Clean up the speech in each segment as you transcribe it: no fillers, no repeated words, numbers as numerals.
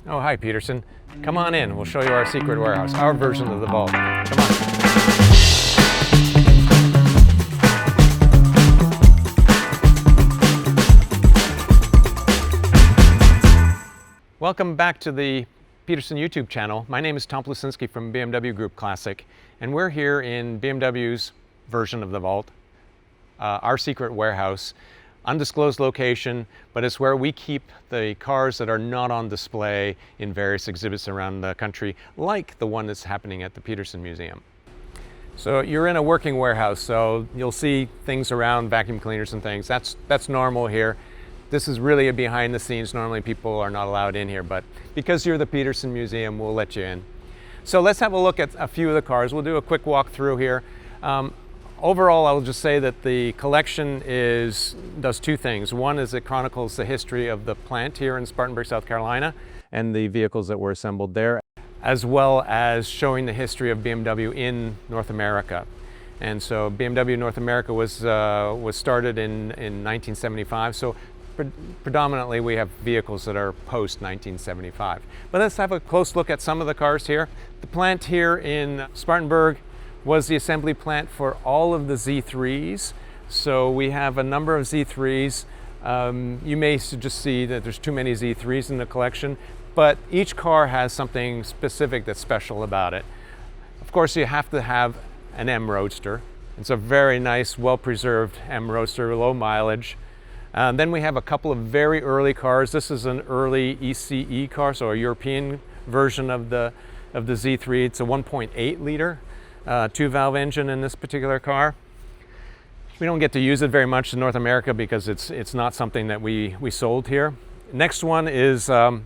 Oh, hi, Petersen. Come on in. We'll show you our secret warehouse, our version of the vault. Come on. Welcome back to the Petersen YouTube channel. My name is Tom Plucinsky from BMW Group Classic, and we're here in BMW's version of the vault, our secret warehouse. Undisclosed location, but it's where we keep the cars that are not on display in various exhibits around the country, like the one that's happening at the Petersen Museum. So you're in a working warehouse, so you'll see things around, vacuum cleaners and things. That's normal here. This is really a behind the scenes. Normally people are not allowed in here, but because you're the Petersen Museum, we'll let you in. So let's have a look at a few of the cars. We'll do a quick walk through here. Overall, I'll just say that the collection does two things. One is it chronicles the history of the plant here in Spartanburg, South Carolina, and the vehicles that were assembled there, as well as showing the history of BMW in North America. And so BMW North America was started in 1975, so predominantly we have vehicles that are post 1975. But let's have a close look at some of the cars here. The plant here in Spartanburg was the assembly plant for all of the Z3s. So we have a number of Z3s. You may just see that there's too many Z3s in the collection, but each car has something specific that's special about it. Of course, you have to have an M Roadster. It's a very nice, well-preserved M Roadster, low mileage. Then we have a couple of very early cars. This is an early ECE car, so a European version of the Z3. It's a 1.8 liter. Two-valve engine in this particular car. We don't get to use it very much in North America because it's not something that we sold here. Next one is in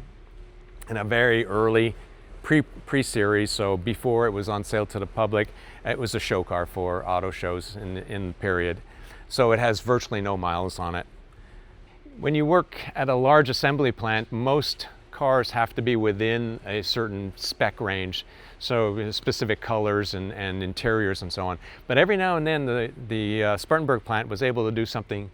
a very early pre-series, so before it was on sale to the public. It was a show car for auto shows in the period. So it has virtually no miles on it. When you work at a large assembly plant, most cars have to be within a certain spec range, so specific colors and interiors and so on. But every now and then the Spartanburg plant was able to do something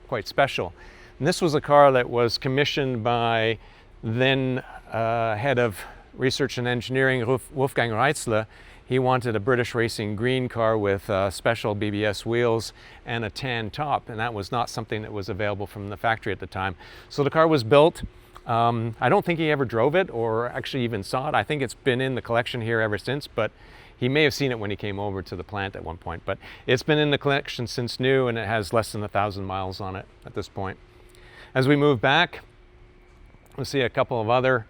quite special. And this was a car that was commissioned by then head of research and engineering, Wolfgang Reitzle. He wanted a British racing green car with special BBS wheels and a tan top, and that was not something that was available from the factory at the time. So the car was built. I don't think he ever drove it or actually even saw it. I think it's been in the collection here ever since, but he may have seen it when he came over to the plant at one point. But it's been in the collection since new, and it has less than 1,000 miles on it at this point. As we move back, we'll see a couple of other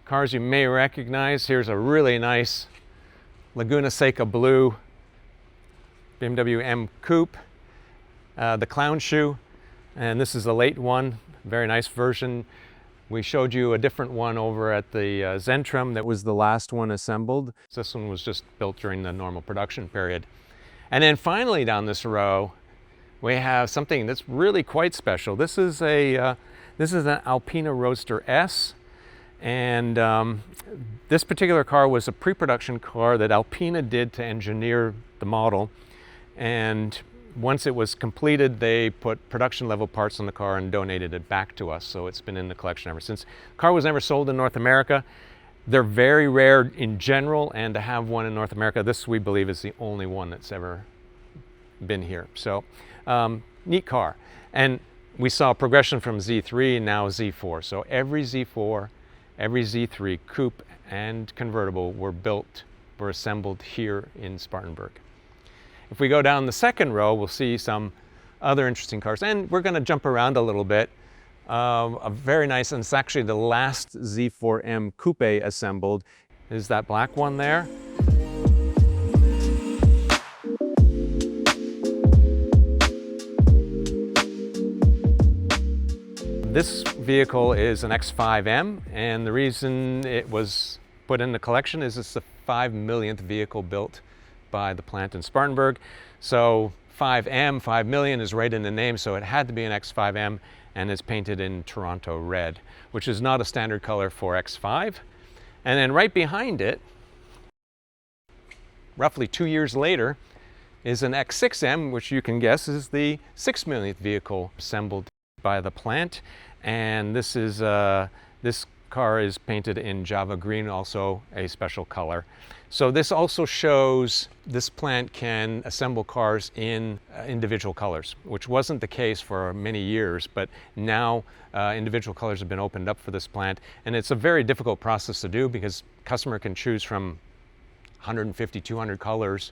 cars you may recognize. Here's a really nice Laguna Seca blue BMW M Coupe, the clown shoe, and this is a late one, very nice version. We showed you a different one over at the Zentrum that was the last one assembled. This one was just built during the normal production period. And then finally down this row, we have something that's really quite special. This is an Alpina Roadster S. And this particular car was a pre-production car that Alpina did to engineer the model. And once it was completed, they put production level parts on the car and donated it back to us. So it's been in the collection ever since. The car was never sold in North America. They're very rare in general, and to have one in North America, this we believe is the only one that's ever been here. So neat car. And we saw progression from Z3, now Z4. So every Z4, every Z3 coupe and convertible were assembled here in Spartanburg. If we go down the second row, we'll see some other interesting cars, and we're going to jump around a little bit. A very nice, and it's actually the last Z4M coupe assembled, is that black one there. This vehicle is an X5M, and the reason it was put in the collection is it's the 5 millionth vehicle built by the plant in Spartanburg. So 5M, 5 million is right in the name, so it had to be an X5M, and it's painted in Toronto red, which is not a standard color for X5. And then right behind it, roughly 2 years later, is an X6M, which you can guess is the 6 millionth vehicle assembled by the plant. And this car is painted in Java green, also a special color. So this also shows this plant can assemble cars in individual colors, which wasn't the case for many years, but now individual colors have been opened up for this plant. And it's a very difficult process to do because customer can choose from 150, 200 colors,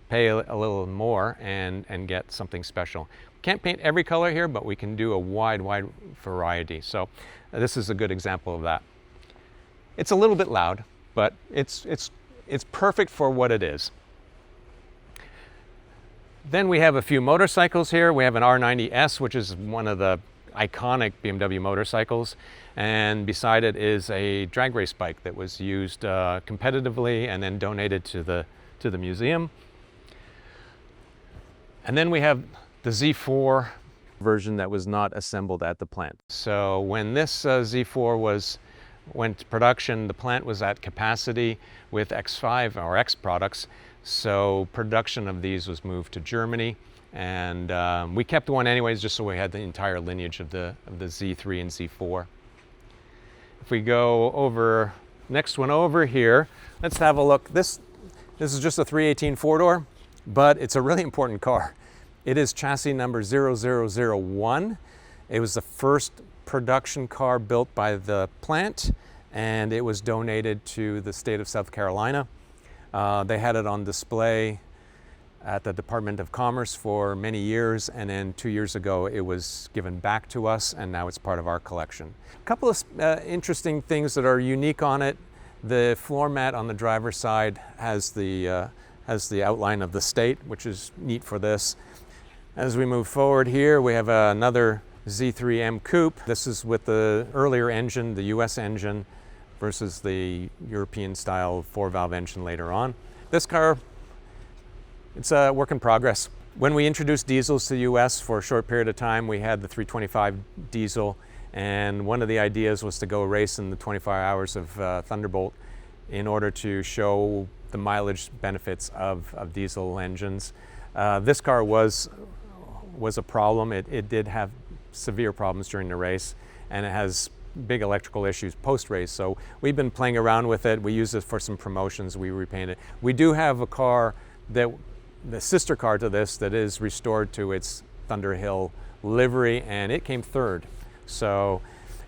pay a little more and get something special. Can't paint every color here, but we can do a wide variety. So this is a good example of that. It's a little bit loud, but it's perfect for what it is. Then we have a few motorcycles here. We have an R90S, which is one of the iconic BMW motorcycles, and beside it is a drag race bike that was used competitively and then donated to the museum. And then we have the Z4 version that was not assembled at the plant. So when this Z4 went to production, the plant was at capacity with X5 or X products, so production of these was moved to Germany, and we kept one anyways just so we had the entire lineage of the Z3 and Z4. If we go over, next one over here, let's have a look. This is just a 318 four-door, but it's a really important car. It is chassis number 0001. It was the first production car built by the plant, and it was donated to the state of South Carolina. They had it on display at the Department of Commerce for many years, and then 2 years ago it was given back to us, and now it's part of our collection. A couple of interesting things that are unique on it. The floor mat on the driver's side has the outline of the state, which is neat for this. As we move forward here, we have another Z3M Coupe. This is with the earlier engine, the US engine, versus the European style 4-valve engine later on. This car, it's a work in progress. When we introduced diesels to the US for a short period of time, we had the 325 diesel, and one of the ideas was to go race in the 24 hours of Thunderbolt in order to show the mileage benefits of diesel engines. This car was a problem. It did have severe problems during the race, and it has big electrical issues post-race. So we've been playing around with it. We use it for some promotions. We repaint it. We do have a car that, the sister car to this, that is restored to its Thunderhill livery, and it came third. So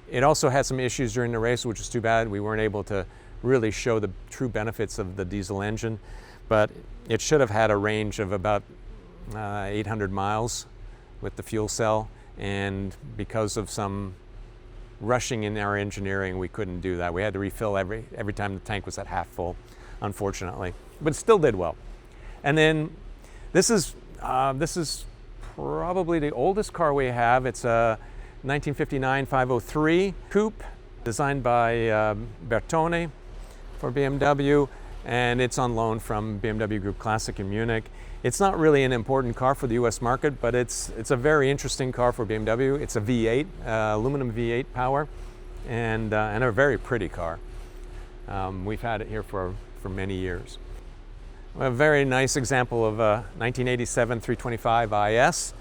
it also had some issues during the race, which is too bad. We weren't able to really show the true benefits of the diesel engine, but it should have had a range of about 800 miles with the fuel cell, and because of some rushing in our engineering, we couldn't do that. We had to refill every time the tank was at half full, unfortunately, but it still did well. And then this is probably the oldest car we have. It's a 1959 503 Coupe designed by Bertone for BMW, and it's on loan from BMW Group Classic in Munich. It's not really an important car for the US market, but it's a very interesting car for BMW. It's a V8, aluminum V8 power, and a very pretty car. We've had it here for many years. A very nice example of a 1987 325 IS.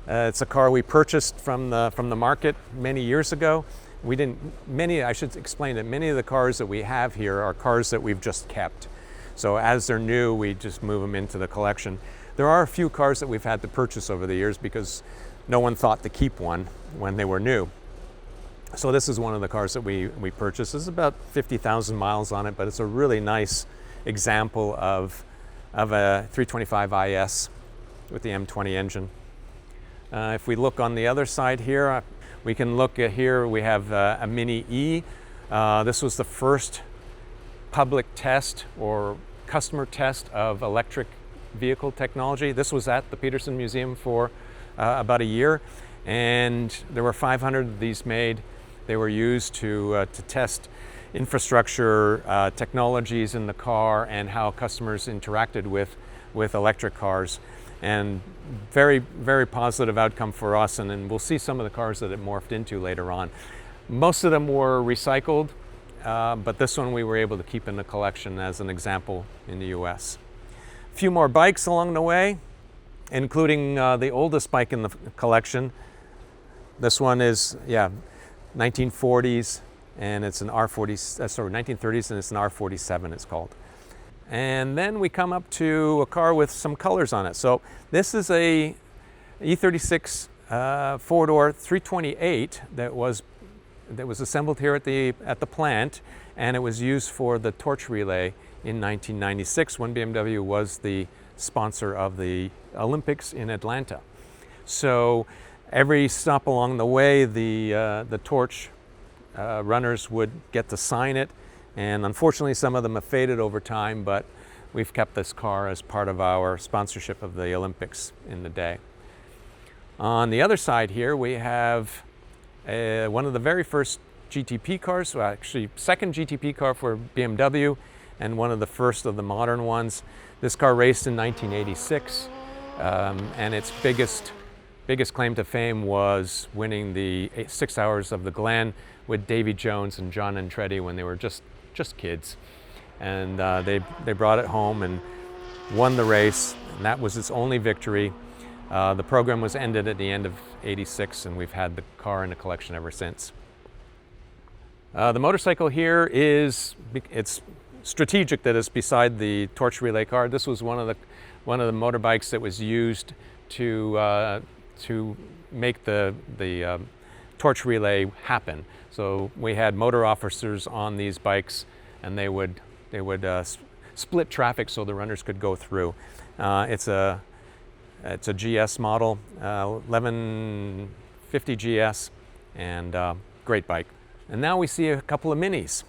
It's a car we purchased from the market many years ago. I should explain that many of the cars that we have here are cars that we've just kept. So as they're new, we just move them into the collection. There are a few cars that we've had to purchase over the years because no one thought to keep one when they were new. So this is one of the cars that we purchased. There's about 50,000 miles on it, but it's a really nice example of a 325 IS with the M20 engine. If we look on the other side here, we can look at here, we have a Mini E. This was the first public test or customer test of electric vehicle technology. This was at the Petersen Museum for about a year, and there were 500 of these made. They were used to test infrastructure, technologies in the car, and how customers interacted with electric cars. And very, very positive outcome for us, and then we'll see some of the cars that it morphed into later on. Most of them were recycled, but this one we were able to keep in the collection as an example in the US. A few more bikes along the way, including the oldest bike in the collection. This one is, 1940s, and it's an sorry, 1930s, and it's an R47 it's called. And then we come up to a car with some colors on it. So this is a E36 four-door 328 that was assembled here at the plant, and it was used for the torch relay in 1996 when BMW was the sponsor of the Olympics in Atlanta. So every stop along the way, the torch runners would get to sign it, and unfortunately some of them have faded over time, but we've kept this car as part of our sponsorship of the Olympics in the day. On the other side here we have one of the very first GTP cars, well, actually second GTP car for BMW, and one of the first of the modern ones. This car raced in 1986, and its biggest claim to fame was winning the 6 Hours of the Glen with Davy Jones and John Andretti when they were just kids. And they brought it home and won the race, and that was its only victory. The program was ended at the end of '86, and we've had the car in the collection ever since. The motorcycle here it's strategic that it's beside the torch relay car. This was one of the motorbikes that was used to make the torch relay happen. So we had motor officers on these bikes, and they would split traffic so the runners could go through. It's a GS model, 1150 GS, and great bike. And now we see a couple of minis.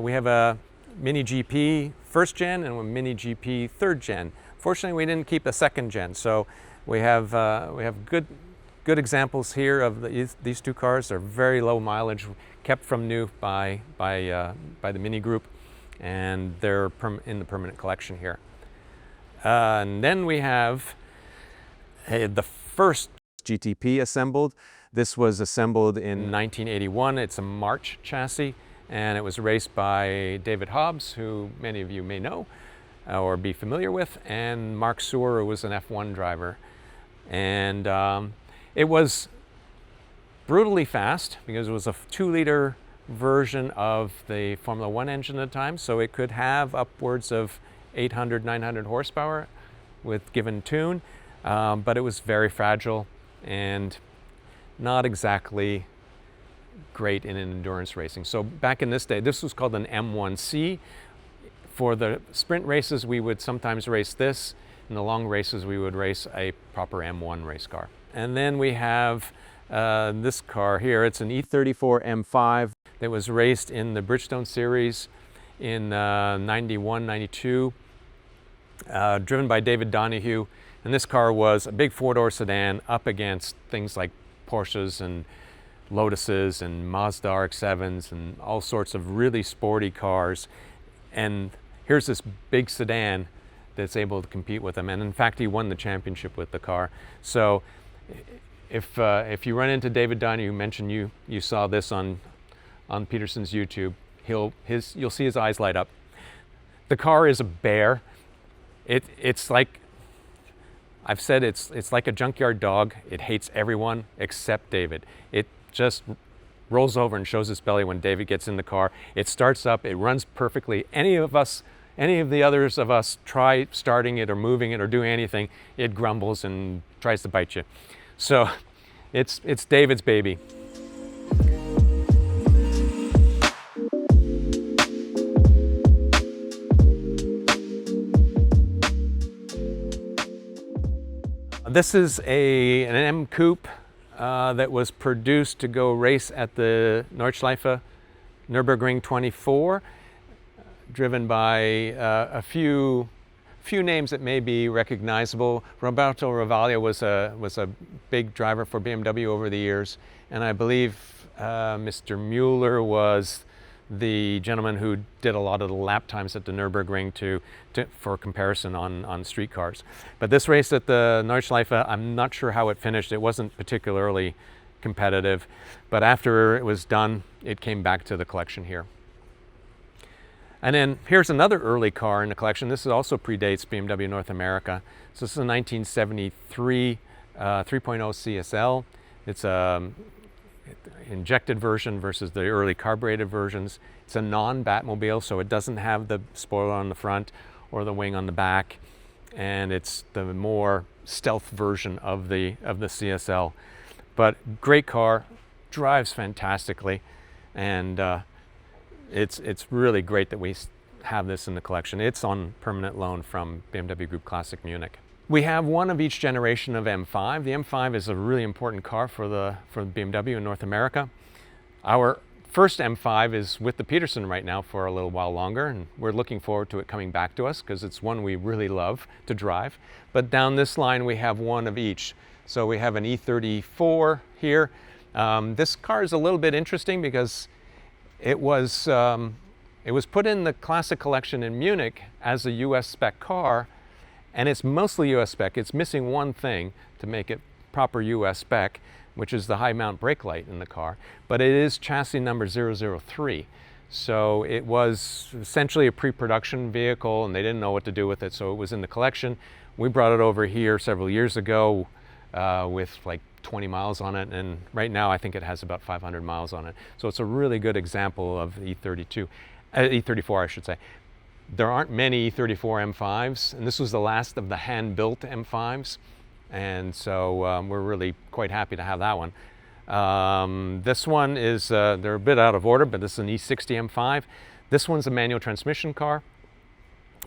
We have a Mini GP first gen and a Mini GP third gen. Fortunately, we didn't keep a second gen, so we have good examples here of these two cars. They're very low mileage, kept from new by the Mini Group, and they're in the permanent collection here. And then we have the first GTP assembled. This was assembled in 1981. It's a March chassis, and it was raced by David Hobbs, who many of you may know or be familiar with, and Mark Suhr, who was an F1 driver. And it was brutally fast because it was a 2-liter version of the Formula One engine at the time, so it could have upwards of 800, 900 horsepower with given tune, but it was very fragile and not exactly great in endurance racing. So back in this day, this was called an M1C. For the sprint races, we would sometimes race this. In the long races, we would race a proper M1 race car. And then we have this car here. It's an E34 M5 that was raced in the Bridgestone series in 91, 92, driven by David Donahue. And this car was a big four-door sedan up against things like Porsches and Lotuses and Mazda RX-7s and all sorts of really sporty cars. And here's this big sedan that's able to compete with them. And in fact, he won the championship with the car. So if you run into David Donahue, mention you saw this on Petersen's YouTube, you'll see his eyes light up. The car is a bear. It's like I've said, it's like a junkyard dog. It hates everyone except David. It just rolls over and shows its belly when David gets in the car. It starts up, it runs perfectly. Any of the others of us try starting it or moving it or doing anything, it grumbles and tries to bite you. So it's David's baby. This is an M Coupe that was produced to go race at the Nordschleife Nürburgring 24, driven by a few names that may be recognizable. Roberto Ravaglia was a big driver for BMW over the years, and I believe Mr. Mueller was the gentleman who did a lot of the lap times at the Nürburgring for comparison on street cars. But this race at the Nordschleife, I'm not sure how it finished. It wasn't particularly competitive, but after it was done, it came back to the collection here. And then here's another early car in the collection. This also predates BMW North America. So this is a 1973 3.0 CSL. injected version versus the early carbureted versions. It's a non-Batmobile, so it doesn't have the spoiler on the front or the wing on the back, and it's the more stealth version of the CSL. But great car, drives fantastically, and it's really great that we have this in the collection. It's on permanent loan from BMW Group Classic Munich. We have one of each generation of M5. The M5 is a really important car for BMW in North America. Our first M5 is with the Petersen right now for a little while longer, and we're looking forward to it coming back to us because it's one we really love to drive. But down this line we have one of each. So we have an E34 here. This car is a little bit interesting because it was put in the Classic collection in Munich as a US spec car, and it's mostly US spec. It's missing one thing to make it proper US spec, which is the high mount brake light in the car, but it is chassis number 003. So it was essentially a pre-production vehicle and they didn't know what to do with it, so it was in the collection. We brought it over here several years ago with like 20 miles on it, and right now I think it has about 500 miles on it. So it's a really good example of the E34 I should say. There aren't many E34 M5s, and this was the last of the hand-built M5s, and so we're really quite happy to have that one. This one is, they're a bit out of order, but this is an E60 M5. This one's a manual transmission car.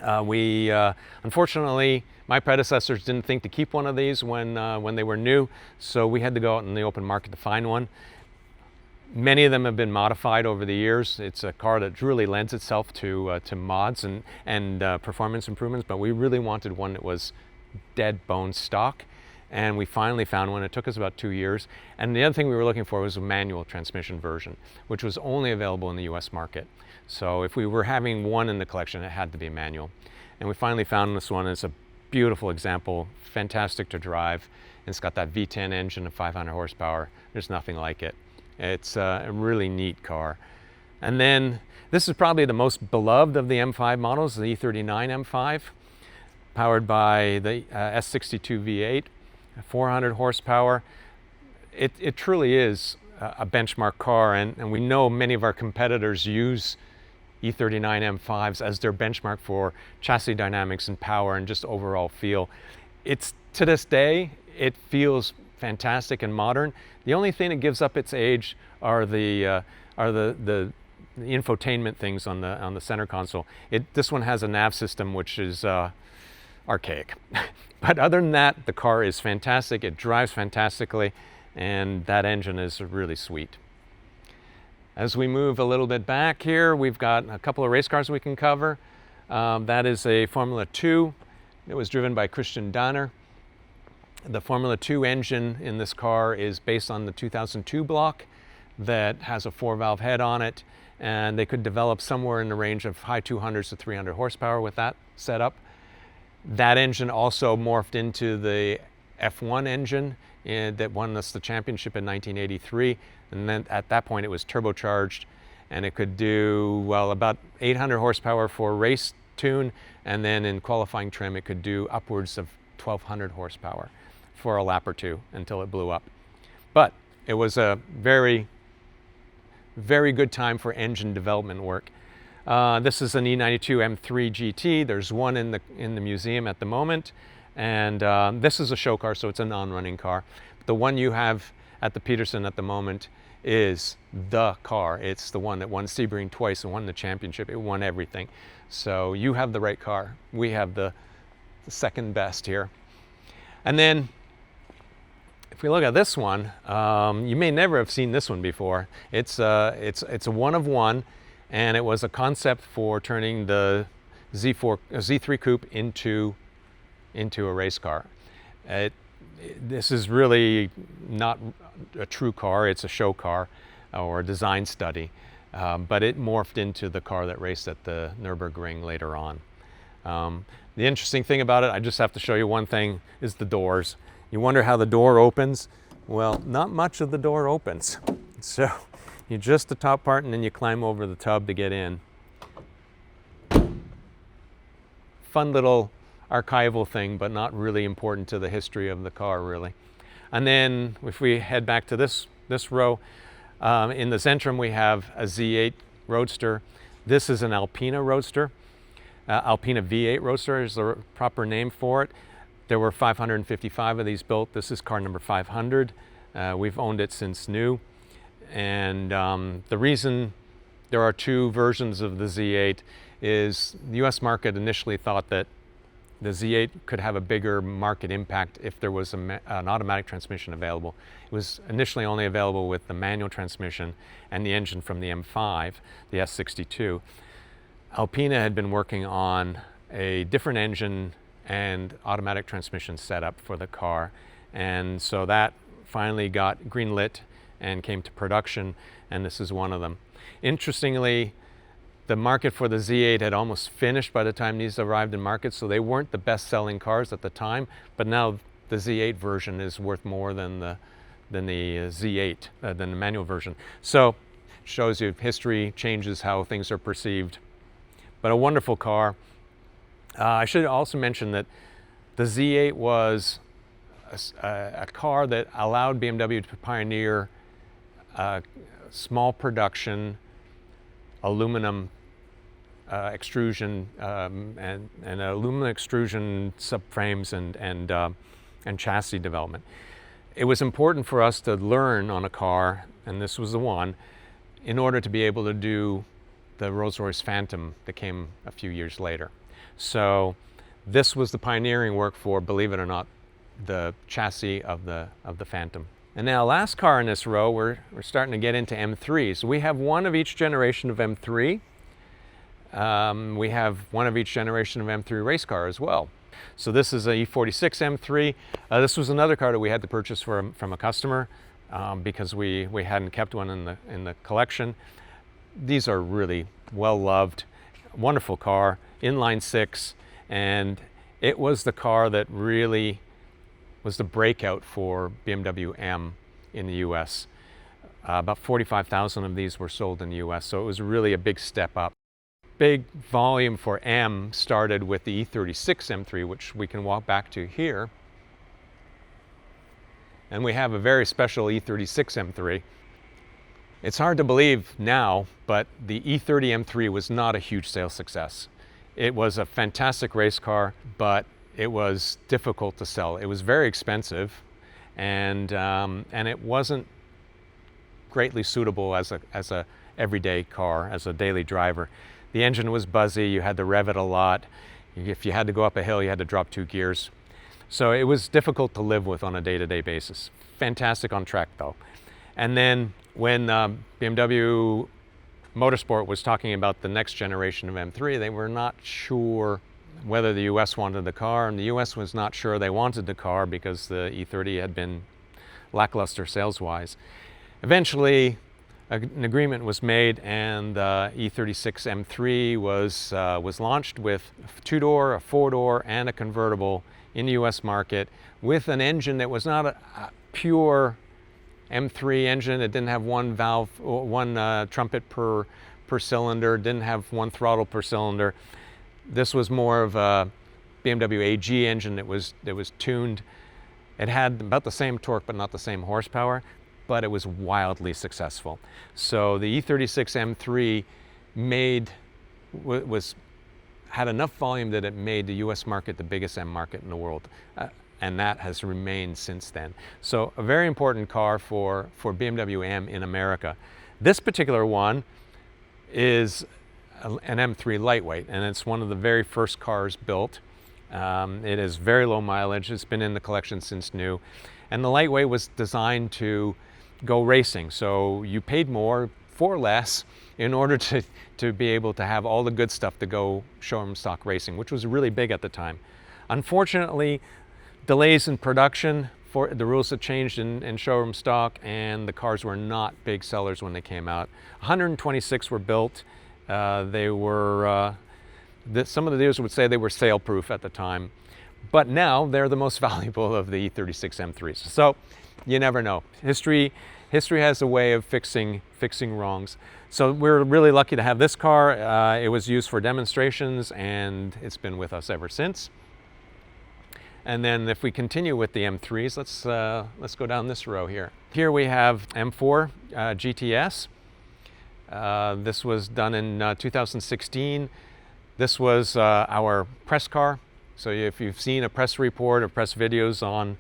Unfortunately, my predecessors didn't think to keep one of these when they were new, so we had to go out in the open market to find one. Many of them have been modified over the years. It's a car that really lends itself to mods and performance improvements, but we really wanted one that was dead bone stock, and we finally found one. It took us about 2 years, and the other thing we were looking for was a manual transmission version, which was only available in the US market. So if we were having one in the collection, it had to be manual. And we finally found this one. It's a beautiful example, fantastic to drive. It's got that V10 engine of 500 horsepower. There's nothing like it. It's a really neat car. And then this is probably the most beloved of the M5 models, the E39 M5, powered by the S62 V8, 400 horsepower. It truly is a benchmark car, and we know many of our competitors use E39 M5s as their benchmark for chassis dynamics and power and just overall feel. It's, to this day, it feels fantastic and modern. The only thing that gives up its age are the infotainment things on the center console. This one has a nav system which is archaic. But other than that, the car is fantastic. It drives fantastically, and that engine is really sweet. As we move a little bit back here, we've got a couple of race cars we can cover. That is a Formula 2. It was driven by Christian Danner. The Formula 2 engine in this car is based on the 2002 block that has a 4-valve head on it, and they could develop somewhere in the range of high 200s to 300 horsepower with that setup. That engine also morphed into the F1 engine that won us the championship in 1983, and then at that point it was turbocharged, and it could do, well, about 800 horsepower for race tune, and then in qualifying trim it could do upwards of 1200 horsepower for a lap or two until it blew up. But it was a very, very good time for engine development work. This is an E92 M3 GT. There's one in the museum at the moment, and this is a show car, so it's a non-running car. The one you have at the Petersen at the moment is the car. It's the one that won Sebring twice and won the championship. It won everything. So you have the right car. We have the second best here. And then if we look at this one, you may never have seen this one before. It's a one of one, and it was a concept for turning the Z3 Coupe into a race car. This is really not a true car. It's a show car or a design study, but it morphed into the car that raced at the Nürburgring later on. The interesting thing about it, I just have to show you one thing, is the doors. You wonder how the door opens? Well, not much of the door opens. So you adjust the top part and then you climb over the tub to get in. Fun little archival thing, but not really important to the history of the car, really. And then if we head back to this row, In the Zentrum we have a Z8 Roadster. This is an Alpina Roadster. Alpina V8 Roadster is the proper name for it. There were 555 of these built. This is car number 500. We've owned it since new. And the reason there are two versions of the Z8 is the US market initially thought that the Z8 could have a bigger market impact if there was an automatic transmission available. It was initially only available with the manual transmission and the engine from the M5, the S62. Alpina had been working on a different engine and automatic transmission setup for the car, and so that finally got greenlit and came to production, and this is one of them. Interestingly, the market for the Z8 had almost finished by the time these arrived in market, so they weren't the best-selling cars at the time, but now the Z8 version is worth more than the Z8, than the manual version. So shows you history changes how things are perceived. But a wonderful car. I should also mention that the Z8 was a car that allowed BMW to pioneer small production aluminum extrusion and aluminum extrusion subframes and chassis development. It was important for us to learn on a car, and this was the one, in order to be able to do the Rolls-Royce Phantom that came a few years later. So this was the pioneering work for, believe it or not, the chassis of the Phantom. And now last car in this row, we're starting to get into M3s. So we have one of each generation of M3. We have one of each generation of M3 race car as well. So this is a E46 M3. This was another car that we had to purchase from a customer because we hadn't kept one in the collection. These are really well loved, wonderful car, inline six, and it was the car that really was the breakout for BMW M in the US. About 45,000 of these were sold in the US, so it was really a big step up. Big volume for M started with the E36 M3, which we can walk back to here. And we have a very special E36 M3. It's hard to believe now, but the E30 M3 was not a huge sales success. It was a fantastic race car, but it was difficult to sell. It was very expensive, and it wasn't greatly suitable as a everyday car, as a daily driver. The engine was buzzy. You had to rev it a lot. If you had to go up a hill, you had to drop 2 gears. So it was difficult to live with on a day-to-day basis. Fantastic on track, though. And then when BMW Motorsport was talking about the next generation of M3, they were not sure whether the US wanted the car, and the US was not sure they wanted the car because the E30 had been lackluster sales-wise. Eventually, an agreement was made, and the E36 M3 was launched with a 2-door, a 4-door, and a convertible in the US market with an engine that was not a pure M3 engine. It didn't have one valve, one trumpet per cylinder, didn't have one throttle per cylinder. This was more of a BMW AG engine that was tuned. It had about the same torque but not the same horsepower, but it was wildly successful. So the E36 M3 had enough volume that it made the US market the biggest M market in the world. And that has remained since then. So a very important car for BMW M in America. This particular one is an M3 lightweight, and it's one of the very first cars built. It is very low mileage. It's been in the collection since new. And the lightweight was designed to go racing. So you paid more for less in order to be able to have all the good stuff to go showroom stock racing, which was really big at the time. Unfortunately, delays in production, for the rules had changed in showroom stock, and the cars were not big sellers when they came out. 126 were built. They were, some of the dealers would say they were sale-proof at the time, but now they're the most valuable of the E36 M3s. So you never know. History has a way of fixing wrongs. So we're really lucky to have this car. It was used for demonstrations, and it's been with us ever since. And then if we continue with the M3s, let's go down this row here. Here we have M4 GTS. This was done in 2016. This was our press car. So if you've seen a press report or press videos on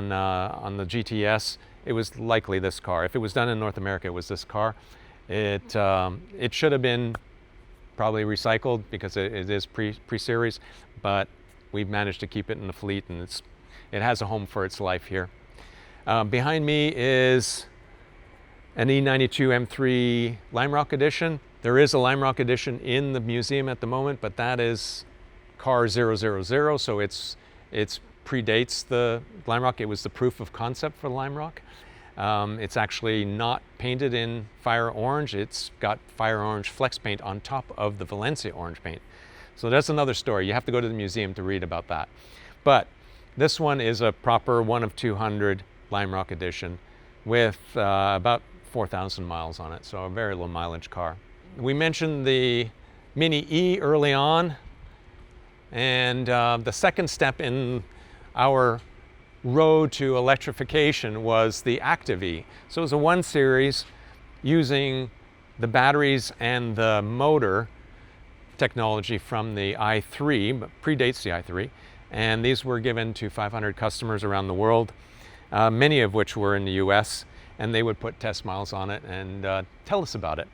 the GTS, it was likely this car. If it was done in North America, it was this car. It should have been probably recycled because it is pre-series, but we've managed to keep it in the fleet, and it has a home for its life here. Behind me is an E92 M3 Lime Rock Edition. There is a Lime Rock Edition in the museum at the moment, but that is car 000, so it predates the Lime Rock. It was the proof of concept for the Lime Rock. It's actually not painted in fire orange. It's got fire orange flex paint on top of the Valencia orange paint. So that's another story. You have to go to the museum to read about that. But this one is a proper 1 of 200 Lime Rock Edition with about 4,000 miles on it, so a very low mileage car. We mentioned the Mini E early on, and the second step in our road to electrification was the Active E. So it was a 1 Series using the batteries and the motor technology from the i3, but predates the i3, and these were given to 500 customers around the world, many of which were in the US, and they would put test miles on it and tell us about it.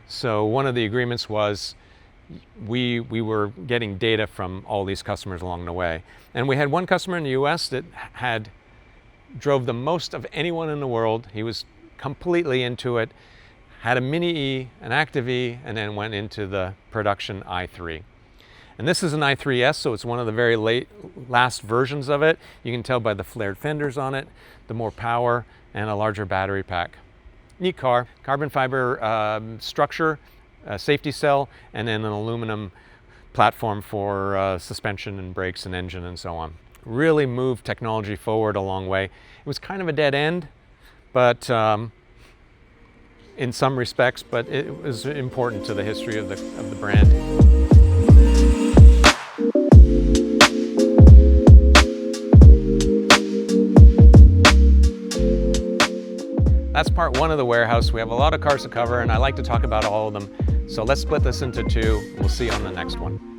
So one of the agreements was we were getting data from all these customers along the way. And we had one customer in the US that drove the most of anyone in the world. He was completely into it, had a Mini E, an Active E, and then went into the production i3. And this is an i3S, so it's one of the very last versions of it. You can tell by the flared fenders on it, the more power, and a larger battery pack. Neat car, carbon fiber structure, a safety cell, and then an aluminum platform for suspension and brakes and engine and so on. Really moved technology forward a long way. It was kind of a dead end, but in some respects, but it was important to the history of the brand. That's part 1 of the warehouse. We have a lot of cars to cover, and I like to talk about all of them. So let's split this into 2. We'll see you on the next one.